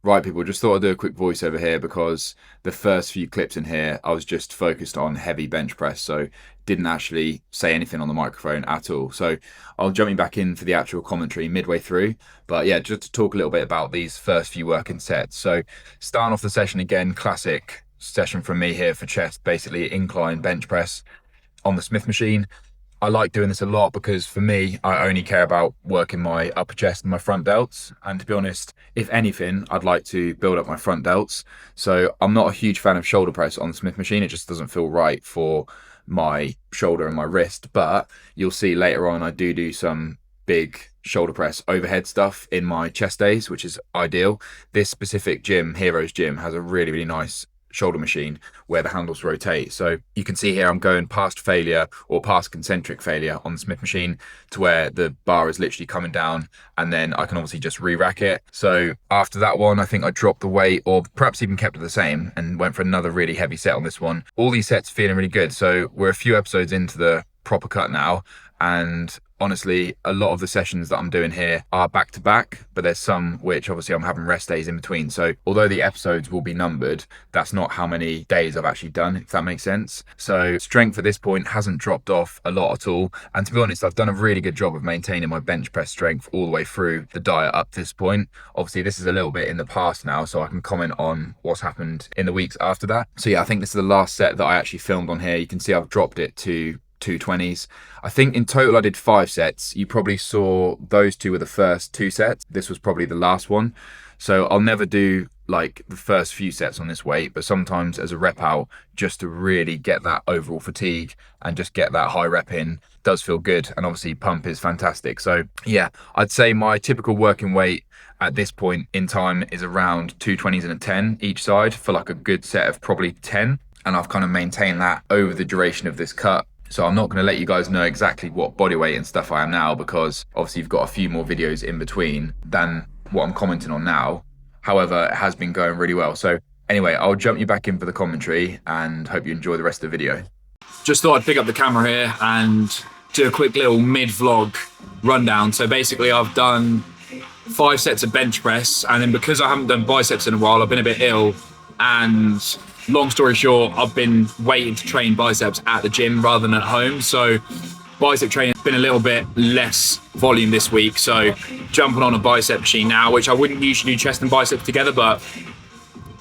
Right, people, just thought I'd do a quick voiceover here because the first few clips in here, I was just focused on heavy bench press, so didn't actually say anything on the microphone at all. So I'll jump you back in for the actual commentary midway through. But yeah, just to talk a little bit about these first few working sets. So starting off the session again, classic session from me here for chest, basically incline bench press on the Smith machine. I like doing this a lot because for me, I only care about working my upper chest and my front delts. And to be honest, if anything, I'd like to build up my front delts. So I'm not a huge fan of shoulder press on the Smith machine. It just doesn't feel right for my shoulder and my wrist. But you'll see later on, I do some big shoulder press overhead stuff in my chest days, which is ideal. This specific gym, Heroes Gym, has a really nice shoulder machine where the handles rotate. So you can see here I'm going past failure or past concentric failure on the Smith machine to where the bar is literally coming down, and then I can obviously just re-rack it. So after that one, I think I dropped the weight or perhaps even kept it the same and went for another really heavy set on this one. All these sets feeling really good. So we're a few episodes into the proper cut now, and honestly, a lot of the sessions that I'm doing here are back to back, but there's some which obviously I'm having rest days in between. So although the episodes will be numbered, that's not how many days I've actually done, if that makes sense. So strength at this point hasn't dropped off a lot at all. And to be honest, I've done a really good job of maintaining my bench press strength all the way through the diet up to this point. Obviously, this is a little bit in the past now, so I can comment on what's happened in the weeks after that. So yeah, I think this is the last set that I actually filmed on here. You can see I've dropped it to 220s. I think in total I did 5 sets. You probably saw those two were the first 2 sets. This was probably the last one. So I'll never do like the first few sets on this weight, but sometimes as a rep out, just to really get that overall fatigue and just get that high rep in does feel good. And obviously pump is fantastic. So yeah, I'd say my typical working weight at this point in time is around 220s and a 10 each side for like a good set of probably 10. And I've kind of maintained that over the duration of this cut. So I'm not going to let you guys know exactly what body weight and stuff I am now, because obviously you've got a few more videos in between than what I'm commenting on now. However, it has been going really well. So anyway, I'll jump you back in for the commentary and hope you enjoy the rest of the video. Just thought I'd pick up the camera here and do a quick little mid-vlog rundown. So basically I've done 5 sets of bench press, and then because I haven't done biceps in a while, I've been a bit ill, and long story short, I've been waiting to train biceps at the gym rather than at home. So bicep training has been a little bit less volume this week. So jumping on a bicep machine now, which I wouldn't usually do chest and biceps together, but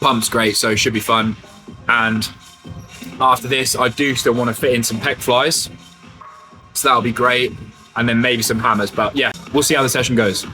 pump's great, so it should be fun. And after this, I do still want to fit in some pec flies. So that'll be great. And then maybe some hammers, but yeah, we'll see how the session goes.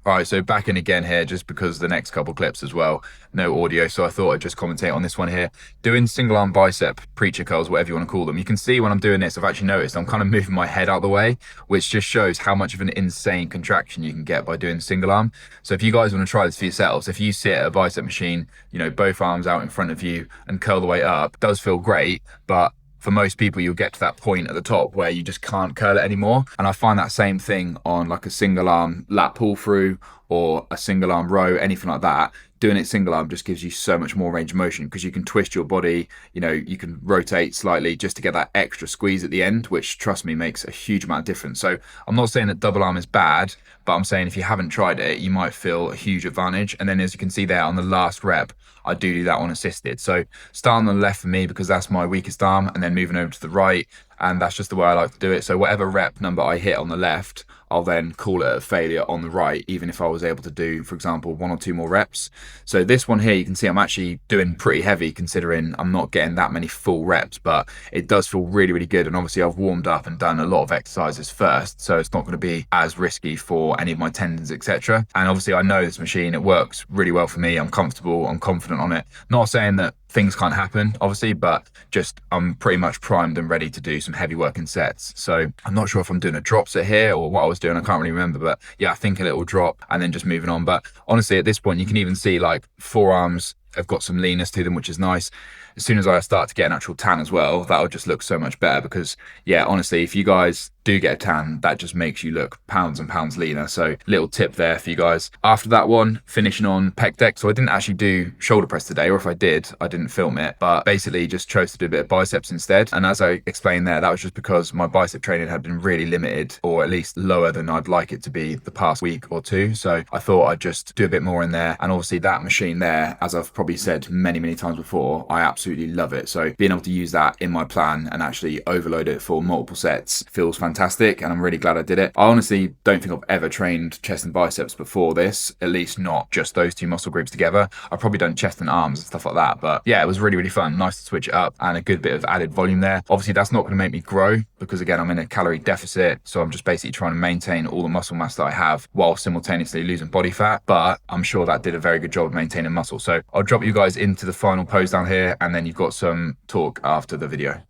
All right, so back in again here, just because the next couple clips as well, no audio, so I thought I'd just commentate on this one here. Doing single arm bicep preacher curls, whatever you want to call them. You can see when I'm doing this, I've actually noticed I'm kind of moving my head out the way, which just shows how much of an insane contraction you can get by doing single arm. So if you guys want to try this for yourselves, if you sit at a bicep machine, you know, both arms out in front of you and curl the way up, it does feel great, but for most people, you'll get to that point at the top where you just can't curl it anymore. And I find that same thing on like a single arm lat pull through or a single arm row, anything like that. Doing it single arm just gives you so much more range of motion because you can twist your body, you know, you can rotate slightly just to get that extra squeeze at the end, which trust me makes a huge amount of difference. So I'm not saying that double arm is bad, but I'm saying if you haven't tried it, you might feel a huge advantage. And then as you can see there on the last rep, I do that one assisted. So starting on the left for me because that's my weakest arm, and then moving over to the right, and that's just the way I like to do it. So whatever rep number I hit on the left, I'll then call it a failure on the right, even if I was able to do, for example, 1 or 2 more reps. So this one here, you can see I'm actually doing pretty heavy considering I'm not getting that many full reps, but it does feel really good. And obviously I've warmed up and done a lot of exercises first, so it's not going to be as risky for any of my tendons, etc. And obviously I know this machine, it works really well for me. I'm comfortable, I'm confident on it. Not saying that things can't happen, obviously, but just I'm pretty much primed and ready to do some heavy working sets. So I'm not sure if I'm doing a drop set here or what I was doing. I can't really remember, but yeah, I think a little drop and then just moving on. But honestly, at this point, you can even see like forearms have got some leanness to them, which is nice. as soon as I start to get an actual tan as well, that'll just look so much better. Because yeah, honestly, if you guys do get a tan, that just makes you look pounds and pounds leaner. So little tip there for you guys. After that one, finishing on pec deck. So I didn't actually do shoulder press today, or if I did, I didn't film it, but basically just chose to do a bit of biceps instead. And as I explained there, that was just because my bicep training had been really limited, or at least lower than I'd like it to be the past week or two. So I thought I'd just do a bit more in there. And obviously that machine there, as I've probably said many times before, I absolutely love it. So being able to use that in my plan and actually overload it for multiple sets feels fantastic, and I'm really glad I did it. I honestly don't think I've ever trained chest and biceps before this, at least not just those two muscle groups together. I've probably done chest and arms and stuff like that, but yeah, it was really fun. Nice to switch it up and a good bit of added volume there. Obviously that's not going to make me grow, because again, I'm in a calorie deficit, so I'm just basically trying to maintain all the muscle mass that I have while simultaneously losing body fat, but I'm sure that did a very good job of maintaining muscle. So I'll drop you guys into the final pose down here, and then you've got some talk after the video.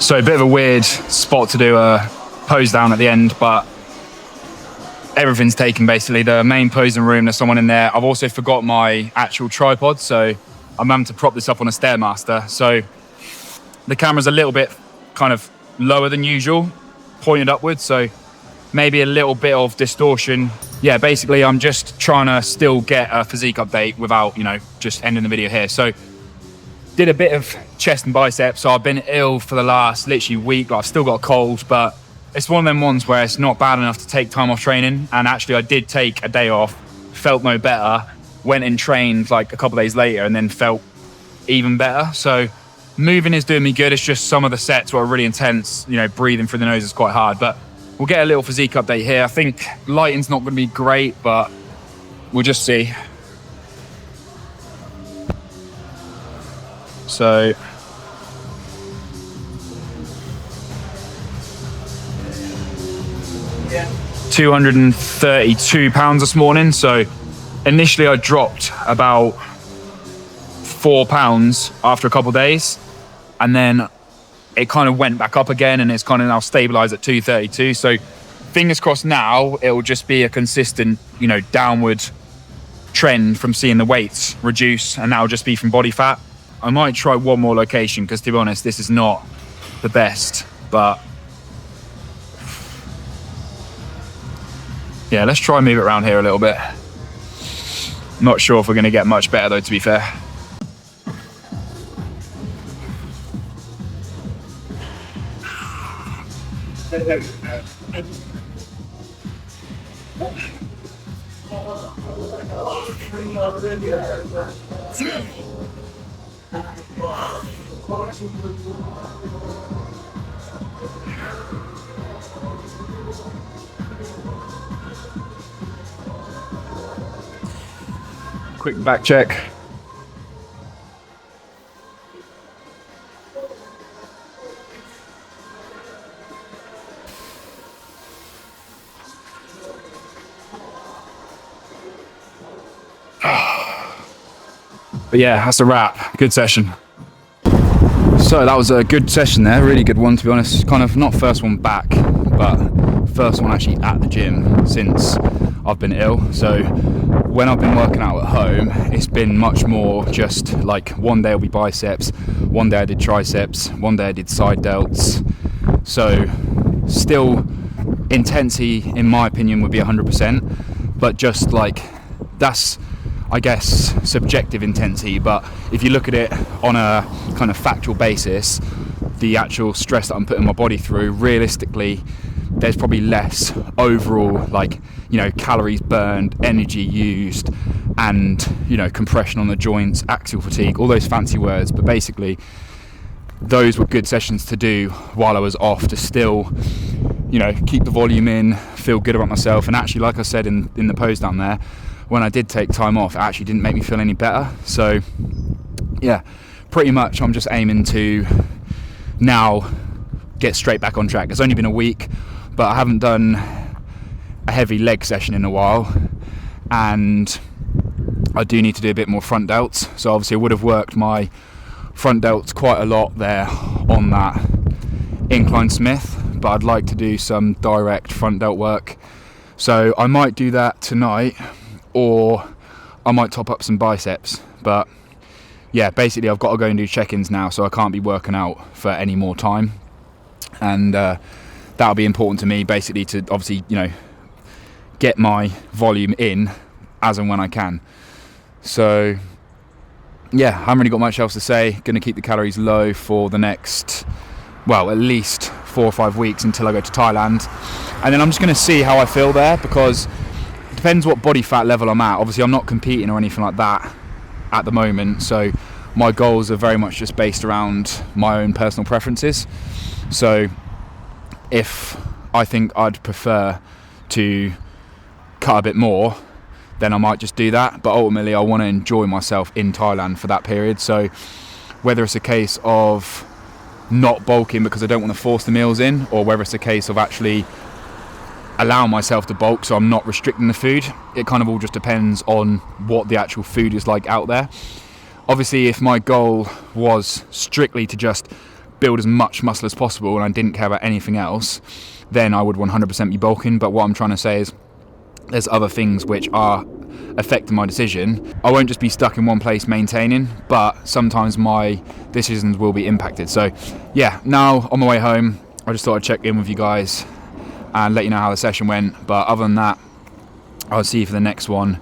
So a bit of a weird spot to do a pose down at the end, but everything's taken basically. The main posing room, there's someone in there. I've also forgot my actual tripod, so I'm having to prop this up on a Stairmaster. So the camera's a little bit kind of lower than usual, pointed upwards, so maybe a little bit of distortion. Yeah, basically I'm just trying to still get a physique update without, you know, just ending the video here. So did a bit of chest and biceps. So I've been ill for the last literally week. I've still got a cold, but it's one of them ones where it's not bad enough to take time off training. And actually I did take a day off, felt no better, went and trained like a couple of days later and then felt even better. So moving is doing me good. It's just some of the sets were really intense, you know, breathing through the nose is quite hard, but we'll get a little physique update here. I think lighting's not going to be great, but we'll just see. So yeah, 232 pounds this morning. So initially I dropped about 4 pounds after a couple of days, and then it kind of went back up again, and it's kind of now stabilized at 232. So fingers crossed now it'll just be a consistent, you know, downward trend from seeing the weights reduce, and that'll just be from body fat. I might try one more location, because to be honest, this is not the best, but yeah, let's try and move it around here a little bit. Not sure if we're going to get much better though, to be fair. Quick back check. But yeah, that's a wrap. Good session. So that was a good session there, really good one, to be honest. Kind of not first one back, but first one actually at the gym since I've been ill. So when I've been working out at home, it's been much more just like one day will be biceps, one day I did triceps, one day I did side delts. So still intensity, in my opinion, would be 100%, but just like that's, I guess, subjective intensity. But if you look at it on a kind of factual basis, the actual stress that I'm putting my body through, realistically, there's probably less overall, like, you know, calories burned, energy used, and, you know, compression on the joints, axial fatigue, all those fancy words. But basically, those were good sessions to do while I was off, to still, you know, keep the volume in, feel good about myself. And actually, like I said in the post down there, when I did take time off, it actually didn't make me feel any better. So yeah, pretty much I'm just aiming to now get straight back on track. It's only been a week, but I haven't done a heavy leg session in a while, and I do need to do a bit more front delts. So obviously I would have worked my front delts quite a lot there on that Incline Smith, but I'd like to do some direct front delt work. So I might do that tonight, or I might top up some biceps. But yeah, basically I've got to go and do check-ins now, so I can't be working out for any more time, and that'll be important to me, basically, to obviously, you know, get my volume in as and when I can. So yeah, I haven't really got much else to say. Going to keep the calories low for the next, well, at least 4 or 5 weeks until I go to Thailand, and then I'm just going to see how I feel there, because it depends what body fat level I'm at. Obviously I'm not competing or anything like that at the moment, so my goals are very much just based around my own personal preferences. So if I think I'd prefer to cut a bit more, then I might just do that, but ultimately I want to enjoy myself in Thailand for that period. So whether it's a case of not bulking because I don't want to force the meals in, or whether it's a case of actually allowing myself to bulk so I'm not restricting the food, it kind of all just depends on what the actual food is like out there. Obviously, if my goal was strictly to just build as much muscle as possible and I didn't care about anything else, then I would 100% be bulking. But what I'm trying to say is there's other things which are affecting my decision. I won't just be stuck in one place maintaining, but sometimes my decisions will be impacted. So yeah, now on my way home, I just thought I'd check in with you guys and let you know how the session went. But other than that, I'll see you for the next one,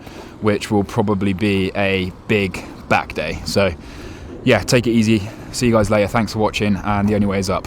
which will probably be a big back day. So yeah, take it easy. See you guys later. Thanks for watching, and the only way is up.